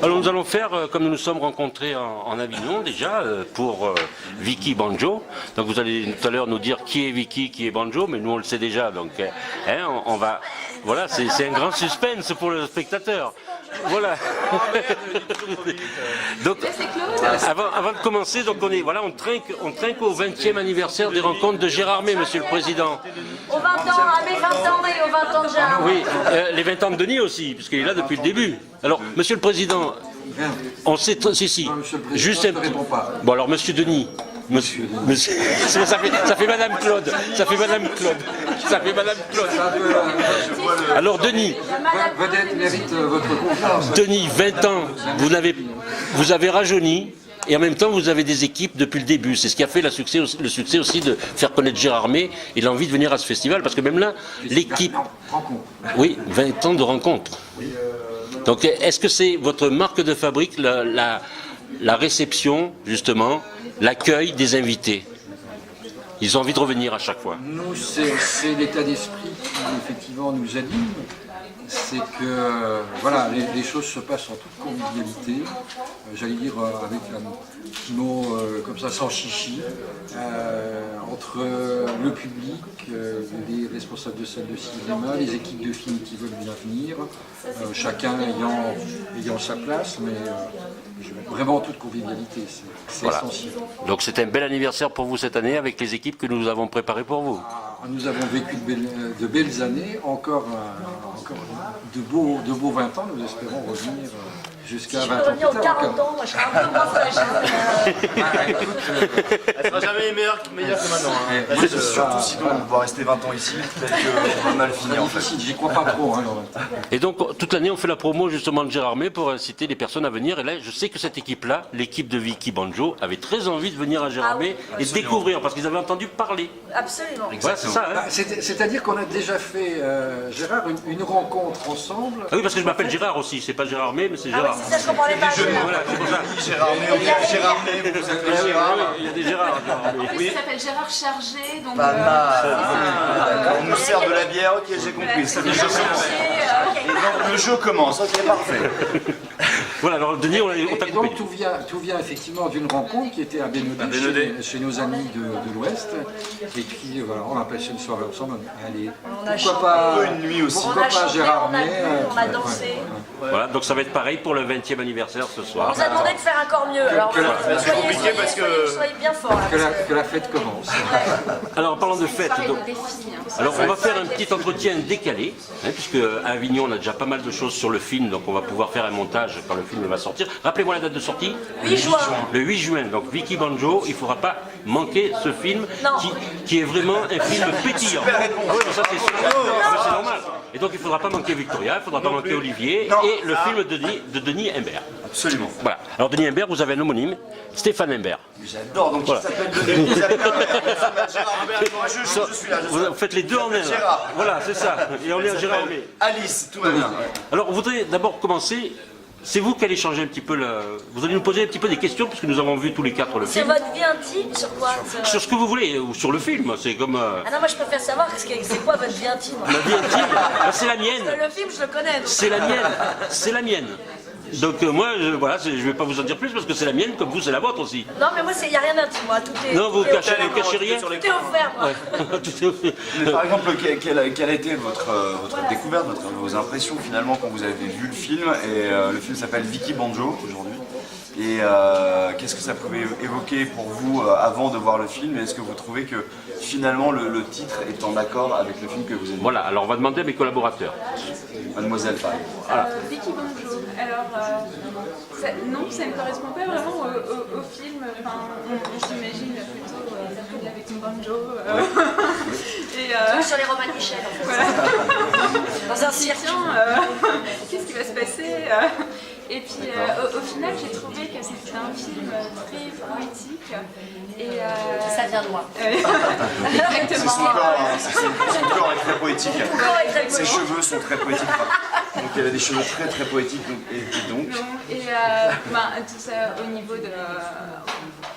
Alors nous allons faire, comme nous nous sommes rencontrés en Avignon déjà, pour Vicky Banjo. Donc vous allez tout à l'heure nous dire qui est Vicky, qui est Banjo, mais nous on le sait déjà, donc on va... Voilà, c'est un grand suspense pour le spectateur. Voilà. Donc, avant de commencer, donc on trinque au 20e anniversaire des rencontres de Gérardmer, Monsieur le Président. Aux 20 ans, à mes 20 ans et aux 20 ans de Gérardmer. Oui, les 20 ans de Denis aussi, puisqu'il est là depuis le début. Alors, Monsieur le Président, on sait... Si, juste un petit... Bon, alors, Monsieur Denis... Monsieur, ça fait Madame Claude, ça fait Madame Claude. Alors Denis, Vedette mérite votre confiance. Denis, 20 ans, vous avez rajeuni. Et en même temps, vous avez des équipes depuis le début. C'est ce qui a fait le succès aussi de faire connaître Gérardmer et l'envie de venir à ce festival. Parce que même là, l'équipe... Oui, 20 ans de rencontres. Donc, est-ce que c'est votre marque de fabrique, la réception, justement, l'accueil des invités? Ils ont envie de revenir à chaque fois. Nous, c'est l'état d'esprit qui, effectivement, nous anime. C'est que voilà, les choses se passent en toute convivialité, j'allais dire avec un petit mot comme ça, sans chichi, entre le public, les responsables de salles de cinéma, les équipes de films qui veulent bien venir, chacun ayant sa place, mais vraiment en toute convivialité, c'est voilà. Essentiel. Donc c'est un bel anniversaire pour vous cette année avec les équipes que nous avons préparées pour vous. Nous avons vécu de belles années, encore de beaux 20 ans, nous espérons revenir jusqu'à 20 ans. Si je peux revenir aux 40 ans, moi je serai un peu moins fraîche. Elle sera jamais meilleure que maintenant. Hein. Surtout si on va rester 20 ans ici, peut-être qu'on va mal finir en fait. J'y crois pas trop. Hein, et donc toute l'année on fait la promo justement de Gérardmer pour inciter les personnes à venir. Et là je sais que cette équipe-là, l'équipe de Vicky Banjo, avait très envie de venir à Gérardmer et de découvrir parce qu'ils avaient entendu parler. Absolument. Voilà, c'est ça. Hein. C'est-à-dire qu'on a déjà fait, Gérard, une rencontre ensemble. Ah oui, parce que je m'appelle Gérard aussi, c'est pas Gérardmer, mais c'est Gérard. C'est ça, je comprenais pas. Voilà, c'est pour ça. Gérardmer, vous appelez Gérard. Il y a des Gérards. Oui, ça s'appelle Gérard Chargé, donc... Pas mal. On nous sert de la bière, ok, j'ai compris. Le jeu commence, ok, parfait. Voilà, alors Denis, on t'a coupé. Donc tout vient effectivement d'une rencontre qui était à Bénodet, chez nos amis de l'Ouest. Et puis voilà, on a passé une soirée ensemble. Allez, pourquoi pas une nuit aussi. Pourquoi pas Gérardmer, on a dansé. Voilà, donc ça va être pareil pour le 20e anniversaire ce soir. On vous a demandé de faire encore mieux. Alors, soyez bien forts. Que la fête commence. Alors en parlant de fête, alors on va faire un petit entretien décalé, puisque à Avignon on a déjà pas mal de choses sur le film, donc on va pouvoir faire un montage quand le film va sortir. Rappelez-moi la date de sortie. 8 juin. Le 8 juin, donc Vicky Banjo, il ne faudra pas manquer ce film qui est vraiment un film pétillant. Ah oui, ça c'est sûr. C'est normal. Et donc il ne faudra pas manquer Victoria, il ne faudra pas manquer Olivier et le film de Denis Imbert. Absolument. Voilà. Alors Denis Imbert, vous avez un homonyme, Stéphane Imbert. J'adore, donc voilà. Il s'appelle Denis, il s'appelle je suis là. Vous faites les deux en un. Voilà, c'est ça. Et on est à Gérardmer. Alice, tout va bien. Alors, on voudrait d'abord commencer. C'est vous qui allez changer un petit peu Vous allez nous poser un petit peu des questions, puisque nous avons vu tous les quatre le Sur film. votre vie intime, sur quoi Sur ce que vous voulez, ou sur le film. C'est comme. Ah non, moi je préfère savoir c'est quoi votre vie intime. Ma vie intime, c'est la mienne. Le film, je le connais. Donc. C'est la mienne. C'est la mienne. Donc moi, voilà, je ne vais pas vous en dire plus parce que c'est la mienne, comme vous, c'est la vôtre aussi. Non, mais moi, il n'y a rien d'intime, moi. Tout est. Non, vous cachez rien. Tout est offert, moi. Ouais. Mais par exemple, quelle a été votre découverte, vos impressions finalement quand vous avez vu le film? Et le film s'appelle Vicky Banjo aujourd'hui. Et qu'est-ce que ça pouvait évoquer pour vous avant de voir le film? Est-ce que vous trouvez que finalement le titre est en accord avec le film que vous avez vu? Voilà, alors on va demander à mes collaborateurs. Mademoiselle Paris. Voilà. Vicky Banjo. Alors, non, ça ne correspond pas vraiment au film. Enfin, on s'imagine plutôt avec une banjo. Et, Sur les Romains Michel, en fait. Voilà. Dans un cirque. Qu'est-ce qui va se passer? Et puis au final, j'ai trouvé que c'était un film très poétique. Et, Ça vient de moi. Exactement. Son corps est très poétique. Exactement. Ses cheveux sont très poétiques. Donc elle a des cheveux très très poétiques. Et donc. Et tout ça au niveau de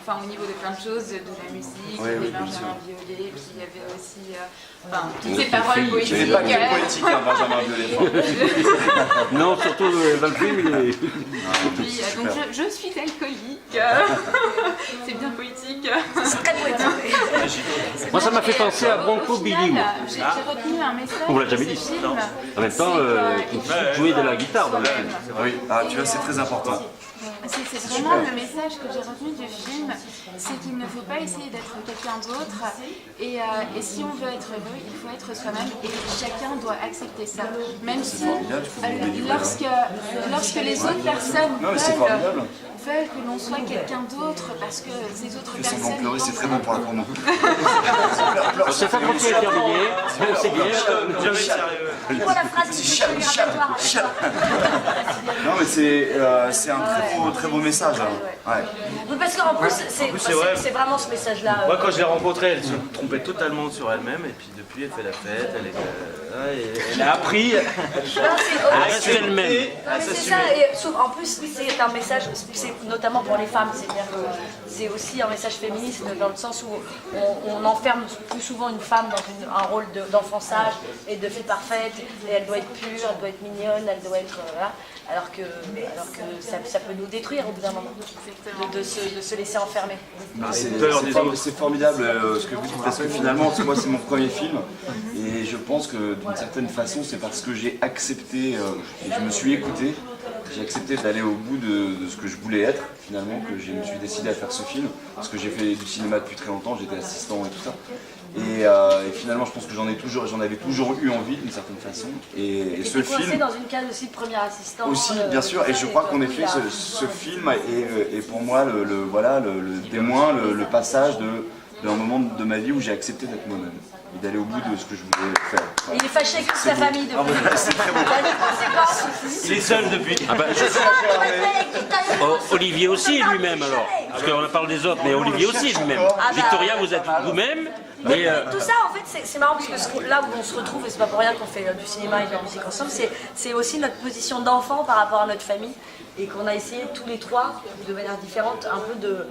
enfin au niveau de plein de choses, de la musique, Oui, des bien Benjamin sûr. Biolay, puis il y avait aussi enfin, toutes Notre ces paroles fille, poétiques. Il n'est pas que poétique, hein, Benjamin Biolay. Non, surtout dans le film, il est... Puis, donc je suis alcoolique, c'est bien poétique. C'est très poétique. Moi, ça m'a fait penser à Bronco Au final, Billy. moi. J'ai retenu un message. On l'a jamais de dit, ce film. non. En même temps, il jouait de la guitare dans le film. Oui, tu vois, c'est très important. C'est vraiment le message que j'ai retenu du film, c'est qu'il ne faut pas essayer d'être quelqu'un d'autre et si on veut être heureux, il faut être soi-même et chacun doit accepter ça. Même si lorsque les autres personnes Non, mais c'est formidable. veulent que l'on soit quelqu'un d'autre parce que ces autres Fais semblant personnes... pleurer, c'est très bon pour la promo. C'est pas pour qui est terminé, on sait bien. C'est quoi la phrase qui fait le répertoire avec toi? Non, mais c'est un très beau message. Hein. Ouais. Oui, parce qu'en plus, c'est vrai. c'est vraiment ce message-là. Moi, quand je l'ai rencontrée, elle se trompait totalement sur elle-même, et puis depuis, elle fait la fête, elle a appris à Reste elle-même. à C'est s'assumer. ça, et en plus c'est un message, c'est notamment pour les femmes, c'est-à-dire que c'est aussi un message féministe dans le sens où on enferme plus souvent une femme dans un rôle d'enfançage et de fille parfaite, et elle doit être pure, elle doit être mignonne, elle doit être... voilà. Alors que ça peut nous détruire au bout d'un moment, de se laisser enfermer. C'est formidable ce que vous dites, parce que finalement, moi c'est mon premier film, et je pense que d'une certaine façon, c'est parce que j'ai accepté, et je me suis écouté, j'ai accepté d'aller au bout de ce que je voulais être, finalement, que je me suis décidé à faire ce film, parce que j'ai fait du cinéma depuis très longtemps, j'étais assistant et tout ça. Et finalement, je pense que j'en avais toujours eu envie d'une certaine façon. Et ce coincé film dans une case aussi de premier assistant. aussi, bien sûr. Et je crois qu'en effet, ce film est pour moi le témoin, le passage d'un moment de ma vie où j'ai accepté d'être moi-même et d'aller au bout de ce que je voulais faire. Voilà. Il est fâché avec toute sa famille depuis. C'est très bon. Il a des conséquences. Il est seul depuis. Ah bah, Olivier aussi lui-même alors. Parce qu'on parle des autres, mais Olivier aussi lui-même. Victoria, vous êtes vous-même. Mais Tout ça, en fait, c'est marrant parce que là où on se retrouve, et c'est pas pour rien qu'on fait du cinéma et de la musique ensemble, c'est aussi notre position d'enfant par rapport à notre famille et qu'on a essayé tous les trois, de manière différente, un peu de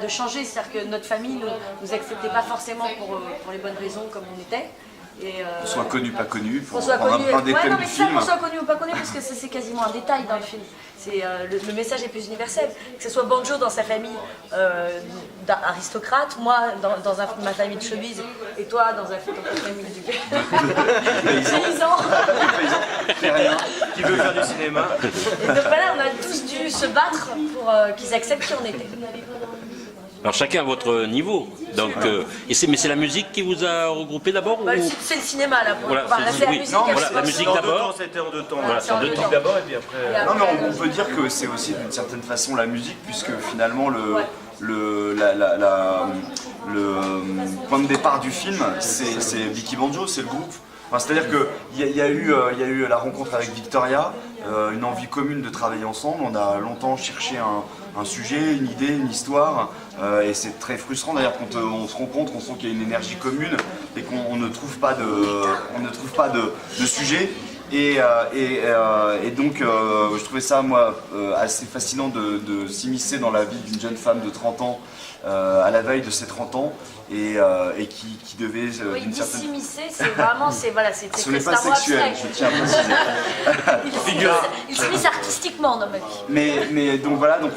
changer. C'est-à-dire que notre famille nous acceptait pas forcément pour les bonnes raisons comme on était. Qu'on soit connu, pas connu, pour Qu'on soit prendre connu, un des ouais, thèmes non, du mais ça, film. qu'on soit connu ou pas connu, parce que c'est quasiment un détail dans le film. Le message est plus universel. Que ce soit Banjo dans sa famille d'aristocrate, moi dans ma famille de showbiz, et toi dans ta famille du paysan. Fait rien. Qui veut faire du cinéma. Et donc voilà, on a tous dû se battre pour qu'ils acceptent qui on était. alors chacun à votre niveau. Donc, mais c'est la musique qui vous a regroupé d'abord Bah, ou... c'est le cinéma là, pour Voilà, enfin, là, c'est la oui. musique. Non, elle voilà, se la passe musique en- d'abord. C'était en deux temps. Voilà, c'est en deux temps. D'abord et puis après. Non, mais on peut dire que c'est aussi d'une certaine façon la musique, puisque finalement le point de départ du film, c'est Vicky Banjo, c'est le groupe. Enfin, c'est-à-dire qu'il y a eu la rencontre avec Victoria, une envie commune de travailler ensemble. On a longtemps cherché un sujet, une idée, une histoire, et c'est très frustrant d'ailleurs quand on se rencontre, on sent qu'il y a une énergie commune et qu'on ne trouve pas de sujet. Et donc je trouvais ça moi assez fascinant de s'immiscer dans la vie d'une jeune femme de 30 ans à la veille de ses 30 ans et qui devait Oui, d'une certaine... s'immiscer, c'est vraiment, c'est Ce n'est très pas Star Wars sexuel, Trek. je tiens à préciser. Il s'immisce artistiquement dans ma vie. Mais donc voilà, donc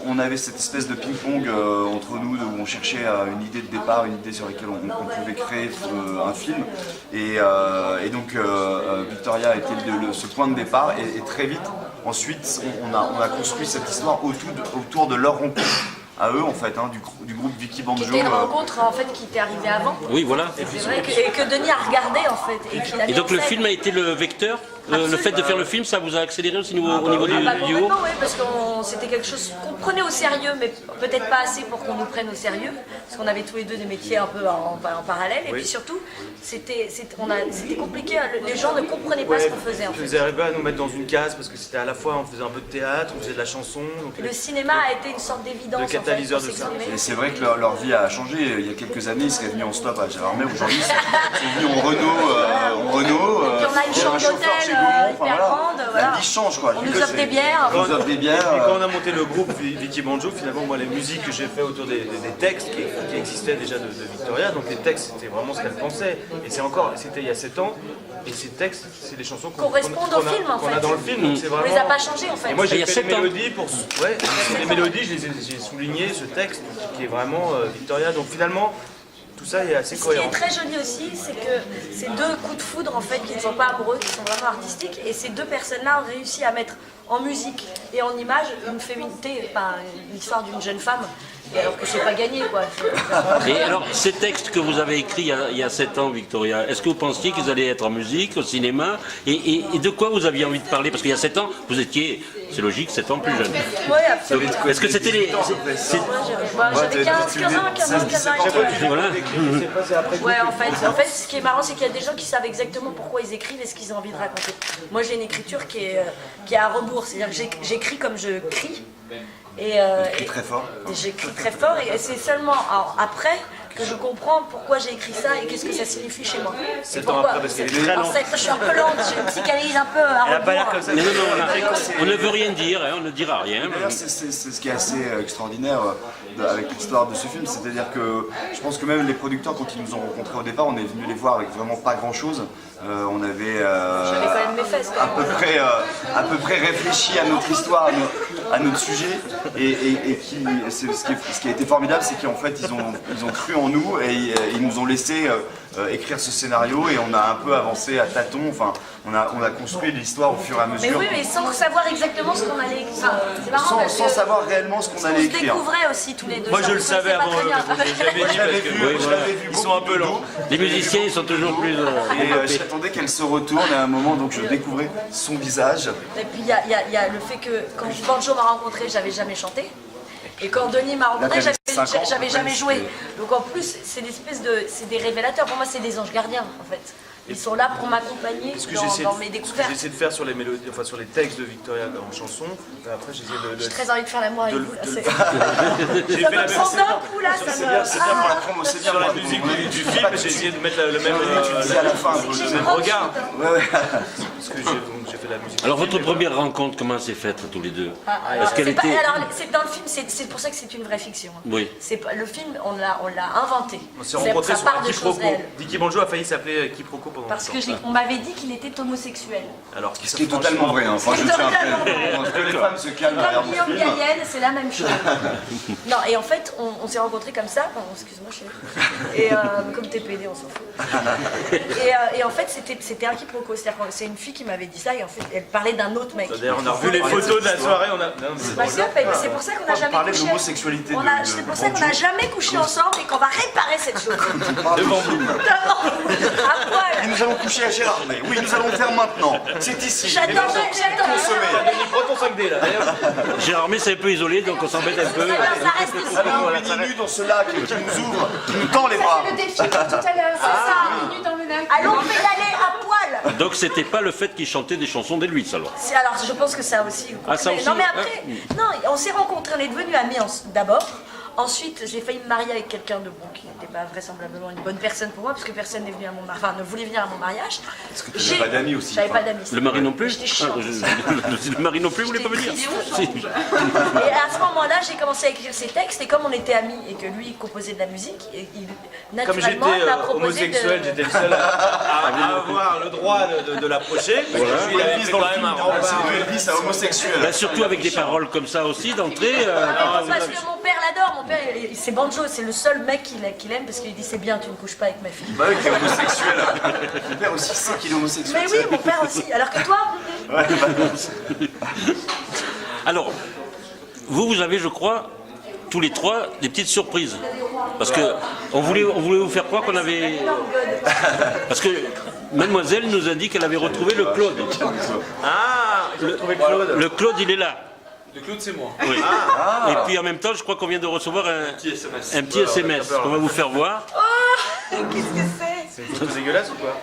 on avait cette espèce de ping-pong entre nous où on cherchait une idée de départ, une idée sur laquelle on pouvait créer un film. Et donc Victoria était ce point de départ et très vite, ensuite on a construit cette histoire autour de leur rencontre à eux en fait, hein, du groupe Vicky Banjo. C'était une rencontre en fait qui était arrivée avant. Oui, voilà. C'est vrai que Denis a regardé en fait. Et, qu'il a Et mis donc en le scène. film a été le vecteur. Le fait de faire le film, ça vous a accéléré aussi au niveau du Bah, duo. complètement, oui, parce que c'était quelque chose qu'on prenait au sérieux, mais peut-être pas assez pour qu'on nous prenne au sérieux, parce qu'on avait tous les deux des métiers un peu en parallèle, et puis surtout, c'était compliqué, les gens ne comprenaient pas ce qu'on faisait en fait. Vous arrivez à nous mettre dans une case parce que c'était à la fois on faisait un peu de théâtre, on faisait de la chanson. Donc, Le cinéma a été une sorte d'évidence. de En fait. catalyseur de ça. s'exprimer. Et c'est vrai que leur vie a changé. Il y a quelques années, ils seraient venus en stop à Gérardmer. Aujourd'hui, ils sont venus en Renault. Et puis on a une j'ai chambre un chauffeur d'hôtel chez Gaumont. hyper grande, voilà. La vie change, quoi. On nous offre des bières. On nous offre des bières. Et quand on a monté le groupe Vicky Banjo, finalement, moi, les musiques que j'ai fait autour des textes qui existaient déjà de Victoria, donc les textes, c'était vraiment ce qu'elle pensait. Et c'était il y a 7 ans, et ces textes, c'est des chansons Correspondent au film, en qu'on a fait. dans le film. Donc c'est On vraiment... les a pas changés en fait. Et moi, Il y j'ai a fait les 7 ans. mélodies pour... Ouais, les mélodies, j'ai souligné ce texte qui est vraiment Victoria. Donc finalement, tout ça est assez Ce qui cohérent. est très joli aussi, c'est que ces deux coups de foudre en fait qui ne sont pas amoureux, qui sont vraiment artistiques, et ces deux personnes-là ont réussi à mettre en musique et en image une féminité, enfin l'histoire d'une jeune femme, et alors que c'est pas gagné quoi. Et alors, ces textes que vous avez écrits il y a 7 ans, Victoria, est-ce que vous pensiez qu'ils allaient être en musique, au cinéma, et de quoi vous aviez envie de parler? Parce qu'il y a 7 ans, vous étiez, c'est logique, 7 ans plus jeune. Oui, absolument. Est-ce que c'était les... J'avais 15 ans. Voilà. Ouais, en fait, ce qui est marrant, c'est qu'il y a des gens qui savent exactement pourquoi ils écrivent et ce qu'ils ont envie de raconter. Moi, j'ai une écriture qui est à rebours, c'est-à-dire que j'écris comme je crie. Et Très fort. j'écris très fort et c'est seulement après que je comprends pourquoi j'ai écrit ça et qu'est-ce que ça signifie chez moi. 7 ans après, parce qu'elle est très lente. Je suis un peu lente, j'ai une psychanalyse un peu à Elle a pas l'air rebours. comme ça. Mais non, on ne veut rien dire, hein, on ne dira rien. D'ailleurs, c'est ce qui est assez extraordinaire avec l'histoire de ce film, c'est-à-dire que je pense que même les producteurs, quand ils nous ont rencontrés au départ, on est venu les voir avec vraiment pas grand-chose. On avait J'avais quand même mes fesses. Quand même. à peu près réfléchi à notre histoire, à notre sujet, et ce qui a été formidable, c'est qu'en fait ils ont cru en nous et ils nous ont laissé écrire ce scénario et on a un peu avancé à tâtons. Enfin, on a construit l'histoire au fur et à Mais mesure. oui, mais sans savoir exactement ce qu'on allait écrire. Enfin, c'est marrant parce Sans que savoir réellement ce qu'on on allait se écrire. découvrait aussi tous les deux. Moi, Ça, je le on se connaissait savais pas avant, très bien. je l'avais dit Je l'avais parce que vu, je l'avais vu ils sont un peu lents. Les musiciens, ils sont toujours plus... Et j'attendais qu'elle se retourne et à un moment, donc je découvrais son visage. Et puis il y a le fait que quand Banjo m'a rencontré, j'avais jamais chanté. Et quand Denis m'a rencontré, Là, t'avais 5 ans, j'avais en jamais fait, joué. Donc en plus, c'est c'est des révélateurs. Pour moi, c'est des anges gardiens en fait. Ils sont là pour m'accompagner Ce que dans mes découvertes. j'essaie de faire sur les mélodies, enfin sur les textes de Victoria en chanson. Après, j'essaie J'ai très envie de faire l'amour avec vous. Là, j'ai ça fait la me même sent d'un coup là, ça C'est me. bien pour la Ah, promo, c'est bien sur pour la la musique promo. du film. J'ai essayé de mettre le même, C'est à la fin, le même regard. Ouais, ouais. Parce que j'ai fait la musique. Alors, votre première rencontre, comment s'est faite tous les deux? Alors, Est-ce qu'elle c'est pas- était... alors, c'est dans le film, c'est pour ça que c'est une vraie fiction. Oui. C'est pas le film, on l'a inventé. On s'est rencontrés Ça sur part un de choses quiproquo. réelles. Vicky Banjo a failli s'appeler quiproquo pendant Parce longtemps. que on m'avait dit qu'il était homosexuel. Alors, Ce qui est totalement vrai, hein. Enfin, je tiens à préciser. Que les femmes se calment derrière Comme mon Guillaume film. Gallienne, c'est la même chose. Non, et en fait, on s'est rencontrés comme ça. Pardon, excuse-moi, chérie. Et comme t'es pédé, on s'en fout. Et en fait, c'était un quiproquo. C'est-à-dire que c'est une fille qui m'avait dit ça, et en fait, elle parlait d'un autre mec. D'ailleurs, on a revu les photos de la soirée. On a... Non, mais c'est Parce drôle. que c'est pour ça qu'on n'a jamais Parler de couché. l'homosexualité C'est pour ça qu'on n'a jamais couché ensemble et qu'on va réparer cette chose. Devant vous. À Et poil. nous allons coucher à Gérardmer. Oui, nous allons le faire maintenant. C'est ici. J'attendais. Denis, prends ton 5D là. D'ailleurs, Gérardmer, c'est un peu isolé, donc on s'embête un peu. Alors, ça reste ici. Alors, une nue dans ce lac qui nous ouvre, qui nous tend les bras. Le défi de tout à l'heure, c'est ça, minutes dans le lac. Allons pédaler à poil. Donc, c'était pas le fait qu'il chantait des chansons d'Elvis, alors? Alors, je pense que ça aussi. Ah, ça aussi, Non, mais après, non, on s'est rencontrés, on est devenus amis d'abord. Ensuite, j'ai failli me marier avec quelqu'un de bon qui n'était pas vraisemblablement une bonne personne pour moi, parce que personne n'est venu à mon mariage, enfin ne voulait venir à mon mariage. Parce que tu n'avais pas d'amis aussi. J'avais pas d'amis. Le mari non plus? J'étais chiante. Le mari non plus voulait pas venir? Si. Et à ce moment-là, j'ai commencé à écrire ses textes, et comme on était amis et que lui il composait de la musique, il comme j'étais naturellement m'a proposé homosexuel, de. j'étais le seul à avoir le droit de l'approcher. Parce que lui, il avait fait quand même un rempart. C'est Elvis à homosexuel. Ben, surtout avec des paroles comme ça aussi, d'entrée. Parce que mon père l'adore, mon père, c'est Banjo, c'est le seul mec qu'il aime parce qu'il dit c'est bien, tu ne couches pas avec ma fille. Bah oui, qui est homosexuel. Mon père aussi sait qu'il est homosexuel. Mais oui, mon père aussi. Alors que toi, Alors, vous avez, je crois, tous les trois, des petites surprises. Parce que on voulait vous faire croire qu'on avait... Parce que mademoiselle nous a dit qu'elle avait retrouvé le Claude. Ah, j'ai trouvé Claude. Le Claude, il est là. Le Claude, c'est moi. Oui. Et puis en même temps, je crois qu'on vient de recevoir un petit SMS qu'on va vous faire voir. qu'est-ce que c'est? C'est une photo dégueulasse ou quoi?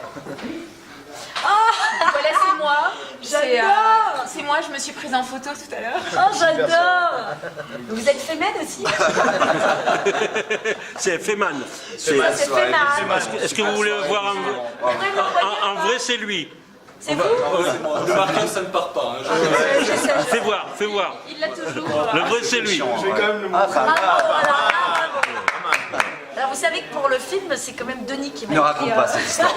Voilà, c'est moi. J'adore. c'est moi, je me suis prise en photo tout à l'heure. Oh, j'adore. Vous êtes fémène aussi? C'est Feman. C'est Feman. Est-ce que vous voulez voir en vrai, c'est lui. C'est vous? Le marquage, ça ne part pas. Hein. Fais voir, fais voir. Il l'a toujours. Le vrai, c'est lui. Je vais quand même le montrer. Alors vous savez que pour le film, c'est quand même Denis qui m'a Ne raconte pas cette histoire.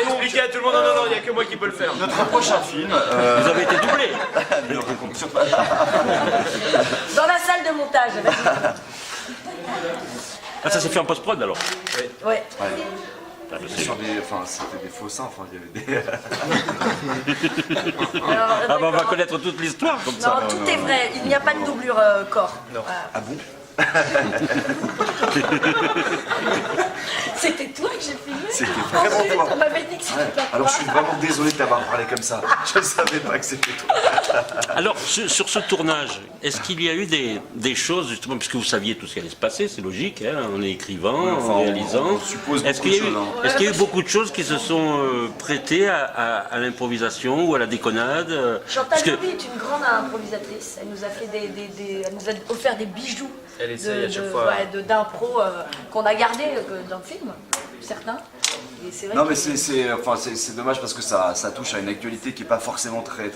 Expliquez à tout le monde, non, il n'y a que moi qui peux le faire. Notre prochain film, Vous avez été doublé. ne raconte surtout pas. Dans la salle de montage. Ah, ça s'est fait en post-prod alors. Ouais. Sur des, enfin, c'était des faux seins, enfin, il y avait des... Alors, Ah bah, on va connaître toute l'histoire comme non, ça. tout est vrai. Il n'y a pas de doublure corps. Ah bon? C'était toi que j'ai filmé. C'était vraiment Ensuite, toi. on m'avait dit que c'était pas Alors toi. je suis vraiment désolé de t'avoir parlé comme ça. Je ne savais pas que c'était toi. Alors, sur ce tournage, est-ce qu'il y a eu des choses, justement, puisque vous saviez tout ce qui allait se passer, c'est logique, hein, en écrivant, enfin, en réalisant. on suppose Est-ce beaucoup qu'il y a de eu, choses, hein. est-ce qu'il y a eu beaucoup de choses qui se sont prêtées à l'improvisation ou à la déconnade Chantal parce que- Joly est une grande improvisatrice. Elle nous a fait elle nous a offert des bijoux Elle essaye à chaque fois. d'impro qu'on a gardé dans le film, certains. Et c'est vrai Non que- mais c'est dommage parce que ça touche à une actualité qui n'est pas forcément très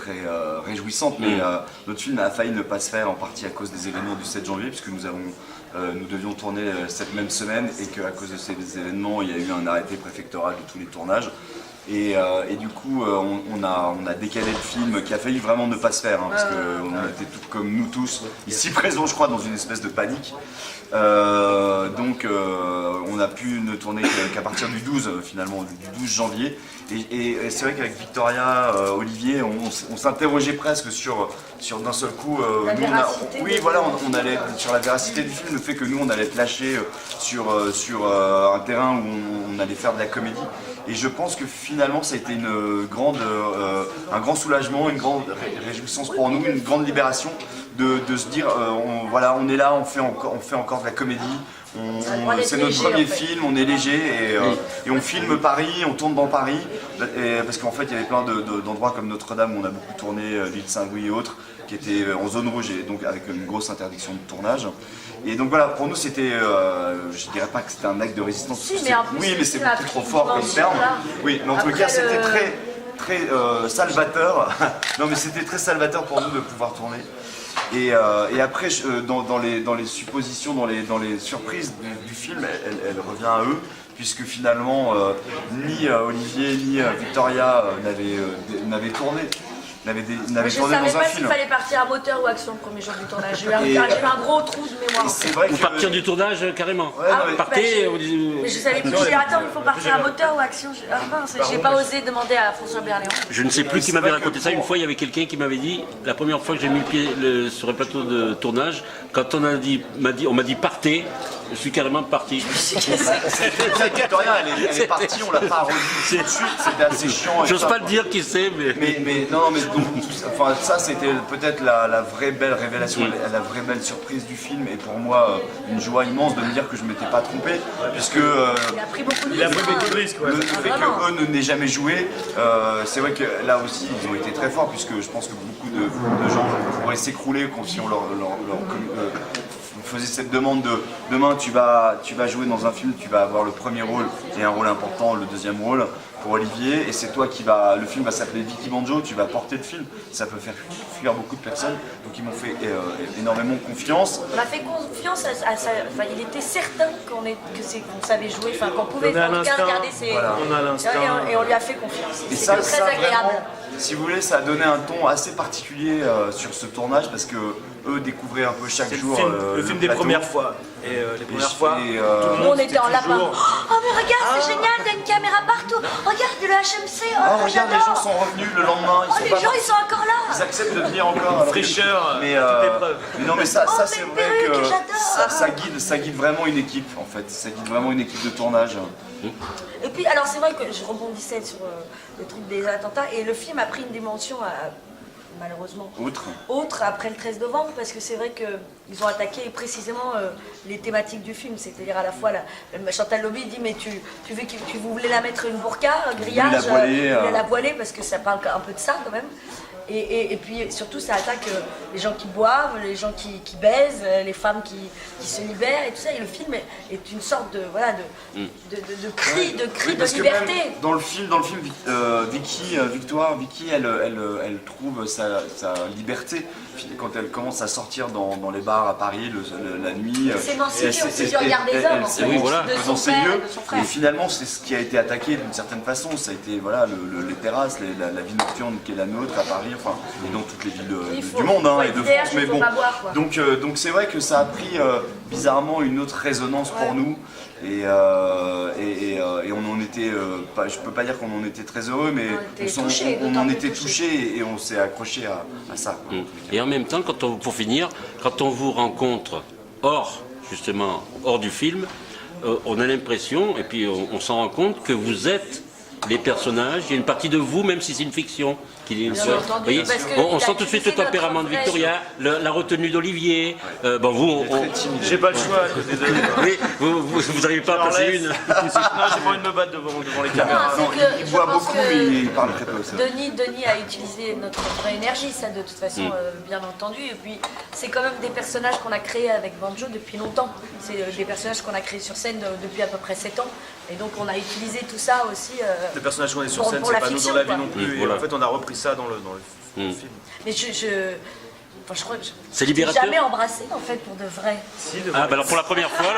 réjouissante, mais notre film a failli ne pas se faire en partie à cause des événements du 7 janvier puisque nous devions tourner cette même semaine et qu'à cause de ces événements il y a eu un arrêté préfectoral de tous les tournages. Et du coup, on a décalé le film qui a failli vraiment ne pas se faire, hein, parce qu'on était tout comme nous tous, ici présents, je crois, dans une espèce de panique. Donc, on a pu ne tourner qu'à partir du 12, finalement, du 12 janvier. Et c'est vrai qu'avec Victoria, Olivier, on s'interrogeait presque sur d'un seul coup. La nous, véracité oui, de- voilà, on allait sur la véracité du film, le fait que nous, on allait être lâchés sur un terrain où on allait faire de la comédie. Et je pense que finalement, ça a été un grand soulagement, une grande réjouissance pour nous, une grande libération de se dire, on est là, on fait encore de la comédie. C'est notre léger, premier en fait. film, on est léger et on filme Paris, on tourne dans Paris. Parce qu'en fait, il y avait plein d'endroits comme Notre-Dame où on a beaucoup tourné, l'île Saint-Louis et autres, qui étaient en zone rouge et donc avec une grosse interdiction de tournage. Et donc voilà, pour nous c'était, je dirais pas que c'était un acte de résistance, Si, parce que mais en plus, oui mais c'est c'est la beaucoup trop fort comme dimension, terme. là. Oui, mais en tout Après cas c'était le- très salvateur. Non mais c'était très salvateur pour nous de pouvoir tourner. Et après, dans les suppositions, dans les surprises du film, elle revient à eux, puisque finalement, ni Olivier ni Victoria n'avaient tourné. N'avaient Je tourné savais dans un pas s'il film. fallait partir à moteur ou action le premier jour du tournage. J'ai eu Et- un gros trou de mémoire. Et c'est vrai Vous que partir du tournage carrément. Ouais, non, mais- Partez, vous dites- Mais je savais plus. J'ai dit, attends, il faut partir à moteur ou action. Ah mince, j'ai pas osé demander à François Berléand. Je ne sais plus qui c'est m'avait vrai que raconté ça. Une fois, il y avait quelqu'un qui m'avait dit, la première fois que j'ai mis le pied sur un plateau de tournage, quand on m'a dit partez, je suis carrément parti. Victoria, elle est partie, on l'a pas revue tout de suite, c'était assez chiant. et J'ose ça. pas le dire qui c'est, mais. Mais non, mais donc, enfin, ça c'était peut-être la vraie belle révélation, la vraie belle surprise du film, et pour moi une joie immense de me dire que je m'étais pas trompé, puisque Il a pris beaucoup de Il a risques. pris beaucoup de risques, ouais. le fait qu'eux ne n'aient jamais joué, c'est vrai que là aussi ils ont été très forts, puisque je pense que beaucoup de gens pourraient s'écrouler si on leur faisait cette demande de demain tu vas jouer dans un film, tu vas avoir le premier rôle et un rôle important, le deuxième rôle pour Olivier, et c'est toi le film va s'appeler Vicky Banjo, tu vas porter le film, ça peut faire fuir beaucoup de personnes, donc ils m'ont fait énormément confiance. On a fait confiance à ça. Enfin, il était certain qu'on savait jouer, enfin qu'on pouvait On a en tout cas l'instinct. regarder ses. Voilà. On a l'instinct. Et on lui a fait confiance. Et C'était ça très agréable. vraiment, si vous voulez, ça a donné un ton assez particulier sur ce tournage, parce que eux découvraient un peu chaque C'est jour le film des plateau. premières fois. Et les premières fois, et, tout le Nous, on monde était en lapin. toujours- Oh mais regarde, c'est génial, il y a une caméra partout. Regarde le HMC, Oh, regarde, les gens j'adore. sont revenus le lendemain, ils Oh, sont les pas gens, partis. ils sont encore là. Ils acceptent de venir encore. alors Fraîcheur, mais, toute épreuve. mais non, mais ça Oh, c'est mes vrai perruques, que j'adore. ça guide vraiment une équipe en fait. Ça guide vraiment une équipe de tournage. Et puis, alors c'est vrai que je rebondissais sur le truc des attentats, et le film a pris une dimension malheureusement. Outre Après le 13 novembre, parce que c'est vrai qu'ils ont attaqué précisément les thématiques du film, c'est-à-dire à la fois, Chantal Lobby dit, mais tu voulais la mettre une burqa, un grillage, la voiler, parce que ça parle un peu de ça quand même. Et puis surtout ça attaque les gens qui boivent, les gens qui baisent, les femmes qui se libèrent et tout ça. Et le film est une sorte de cri de liberté. Même dans le film, Vicky, elle trouve sa liberté quand elle commence à sortir dans les bars à Paris la nuit. Elle s'émancipe aussi du regard des hommes, en fait, de son père et de son frère. Et finalement, c'est ce qui a été attaqué d'une certaine façon. Ça a été les terrasses, la vie nocturne qui est la nôtre à Paris, et dans toutes les villes du monde et de France. Mais bon, donc c'est vrai que ça a pris bizarrement une autre résonance pour nous. Et on en était, je peux pas dire qu'on en était très heureux, mais on en était touchés et on s'est accroché à ça. Et en même temps, pour finir, quand on vous rencontre hors du film, on a l'impression, et puis on s'en rend compte, que vous êtes les personnages, il y a une partie de vous, même si c'est une fiction. On sent tout de suite le tempérament de Victoria, la retenue d'Olivier. J'ai pas le choix, désolé. Oui, vous n'arrivez pas à passer une. Non, j'ai pas envie de me battre devant les caméras. Il boit beaucoup, mais il parle très peu. Denis a utilisé notre vraie énergie, ça de toute façon, bien entendu. Et puis, c'est quand même des personnages qu'on a créés avec Banjo depuis longtemps. C'est des personnages qu'on a créés sur scène depuis à peu près 7 ans. Et donc, on a utilisé tout ça aussi. Les personnages qu'on est sur scène, c'est pas nous dans la vie non plus. Et en fait, on a repris ça dans le film. Mais je crois que c'est libérateur. Jamais embrassé en fait pour de vrai. Alors pour la première fois,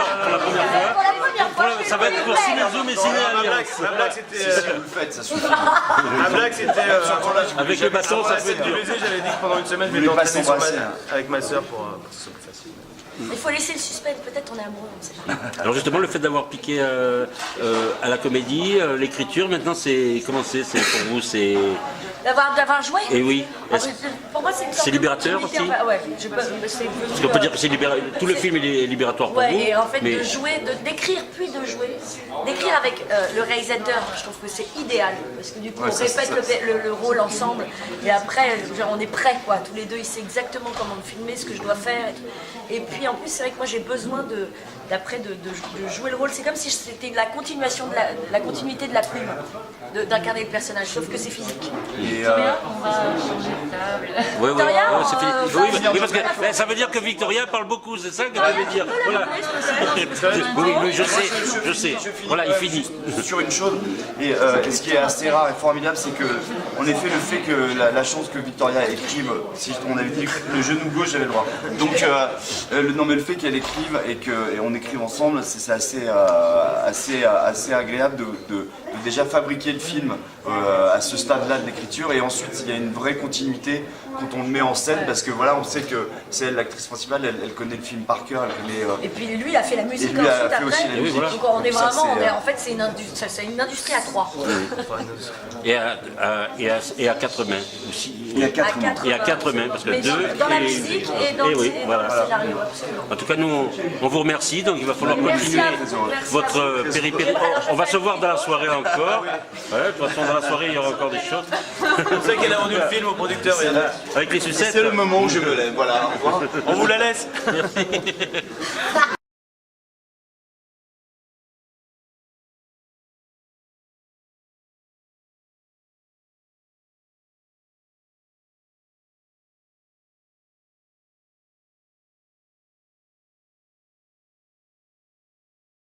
ça va être pour Ciné-Zoom et Ciné-Alliance. Ma blague c'était. Si vous le faites, ça suffit. Ma blague c'était. Avec le bâton, ça peut être dur. J'avais dit que pendant une semaine, je m'étais entraîné avec ma soeur pour que ce soit plus facile. Il faut laisser le suspense, peut-être on est amoureux, on sait pas. Alors justement, le fait d'avoir piqué à la comédie, l'écriture, maintenant, comment c'est pour vous, c'est... D'avoir joué. Et oui. Pour moi, c'est une sorte c'est libérateur aussi. Ouais, parce qu'on peut dire que c'est libérateur. Tout le film est libératoire pour vous. Et en fait, de jouer, d'écrire puis de jouer. D'écrire avec le réalisateur, je trouve que c'est idéal. Parce que du coup, on répète le rôle ensemble. Et après, on est prêts, quoi. Tous les deux, il sait exactement comment me filmer, ce que je dois faire. Et puis en plus, c'est vrai que moi, j'ai besoin de jouer le rôle. C'est comme si c'était la continuation la continuité de la plume, d'incarner le personnage, sauf que c'est physique. Victoria, on va changer de table. Victoria, c'est fini. Oui, parce que ça veut dire que Victoria parle beaucoup, c'est ça que ça veut dire. Voilà. Oui, je sais. Voilà, il finit. Sur une chose, et ce qui est assez rare et formidable, c'est que, en effet, le fait que la chance que Victoria écrive, si on avait dit le genou gauche, j'avais le droit. Donc, non, mais le fait qu'elle écrive et qu'on écrive ensemble, c'est assez agréable de déjà fabriquer le film à ce stade-là de l'écriture, et ensuite il y a une vraie continuité quand on le met en scène, parce que voilà, on sait que c'est elle l'actrice principale, elle connaît le film par cœur, elle connaît. Et puis lui, il a fait la musique ensuite après. Voilà. Donc on est vraiment, en fait, c'est une industrie à 3. Et à 4 mains aussi. Et à 4 mains, parce que mais 2 dans la musique et dans le scénario, absolument. En tout cas, nous, on vous remercie, donc il va falloir continuer votre péripétie. On va se voir dans la soirée encore. Ouais, de toute façon, dans la soirée, il y aura encore des choses. C'est vrai qu'elle a rendu le film au producteur. Avec les sucettes. c'est le moment où je me lève, voilà. On vous la laisse. Merci.